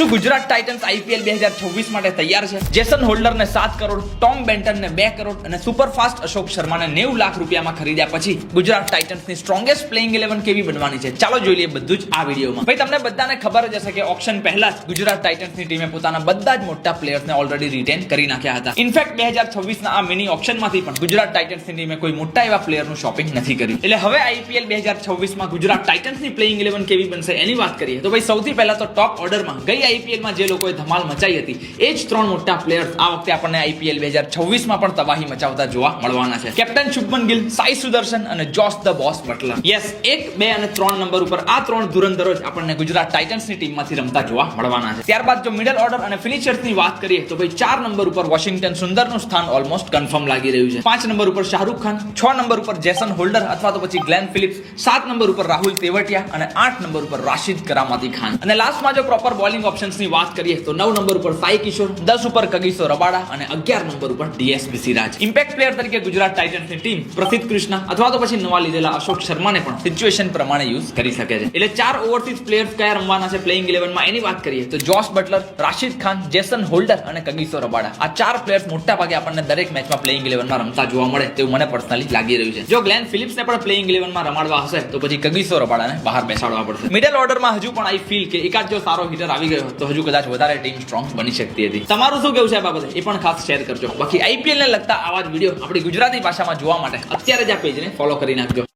શું Gujarat Titans IPL 2026 માટે તૈયાર છે? જેસન હોલ્ડરને 7 કરોડ, ટોમ બેન્ટનને 2 કરોડ અને સુપરફાસ્ટ અશોક શર્માને 90 લાખ રૂપિયામાં ખરીદ્યા પછી ગુજરાત ટાઇટન્સની સ્ટ્રોંગેસ્ટ પ્લેઇંગ 11 કેવી બનવાની છે? ચાલો જોઈ લઈએ બધું જ આ વિડીયોમાં. ભાઈ તમને બધાને ખબર જ હશે કે ઓક્શન પહેલા જ ગુજરાત ટાઇટન્સની ટીમે પોતાના બધા જ મોટા પ્લેયર્સને ઓલરેડી રિટેન કરી નાખ્યા હતા. ઇનફેક્ટ 2026ના આ મિની ઓક્શનમાંથી પણ ગુજરાત ટાઇટન્સની ટીમે કોઈ મોટા એવા પ્લેયરનું શોપિંગ નથી કર્યું. એટલે હવે આઈપીએલ 2026માં ગુજરાત ટાઇટન્સની પ્લેઇંગ 11 કેવી બનશે એની વાત કરીએ તો ભાઈ સૌથી પહેલા તો ટોપ ઓર્ડરમાં ગઈ આઈપીએલમાં જે લોકોએ ધમાલ મચાઈ હતી એ જ 3 મોટા પ્લેયર્સ આ વખતે આપણને આઈપીએલ 2026માં પણ તબાહી મચાવતા જોવા મળવાના છે. કેપ્ટન શુભમન ગિલ, સાઈ સુદર્શન અને જોસ ધ બોસ બટલર. યસ, 1, 2 અને 3 નંબર ઉપર આ 3 ધુરંધરો જ આપણને ગુજરાત ટાઇટન્સની ટીમમાંથી રમતા જોવા મળવાના છે. ત્યારબાદ જો મિડલ ઓર્ડર અને ફિનિશર્સની વાત કરીએ તો ભાઈ 4 નંબર ઉપર વોશિંગ્ટન સુંદરનું સ્થાન ઓલમોસ્ટ કન્ફર્મ લાગી રહ્યું છે. 5 નંબર ઉપર શાહરૂખ ખાન, 6 નંબર ઉપર જેસન હોલ્ડર અથવા તો પછી ગ્લેન ફિલિપ્સ, 7 નંબર ઉપર રાહુલ તેવટિયા અને 8 નંબર ઉપર રાશિદ કરામતી ખાન. અને લાસ્ટમાં જો પ્રોપર બોલિંગ ઓપ્શન્સની વાત કરીએ તો 9 નંબર ઉપર સાઈ કિશોર, 10 ઉપર કગીસો રબાડા અને 11 નંબર ઉપર ડીએસપી સિરાજ. ઇમ્પેક્ટ પ્લેયર તરીકે ગુજરાત ટાઇટન્સની ટીમ પ્રસિદ્ધ કૃષ્ણા અથવા તો પછી નવા લીધેલા અશોક શર્માને પણ સિચ્યુએશન પ્રમાણે યુઝ કરી શકે છે. એટલે 4 ઓવરસીઝ પ્લેયર્સ કયા રમવાના છે પ્લેઇંગ 11માં એની વાત કરીએ તો Jos Buttler, Rashid Khan, Jason holder અને કગીસો રબાડા. આ 4 પ્લેયર્સ મોટા ભાગે આપણને દરેક મેચમાં પ્લેઇંગ 11માં રમતા જોવા મળે તેવું મને પર્સનલી લાગી રહ્યું છે. જો ગ્લેન ફિલિપ્સને પણ પ્લેઇંગ 11માં રમાડવા હશે તો પછી કગીસો રબાડાને બહાર બેસાડવા પડશે. મિડલ ઓર્ડરમાં હજુ પણ આઈ ફીલ કે એકાદ જો સારો હિટર આવી ગયો તો હજુ કદાચ વધારે ટીમ સ્ટ્રોંગ બની શકતી હતી. તમારું શું કેવું છે આ બાબતે એ પણ ખાસ શેર કરજો. બાકી આઈપીએલ ને લગતા આવા જ વિડીયો આપણી ગુજરાતી ભાષામાં જોવા માટે અત્યારે જ આ પેજને ફોલો કરી નાખજો.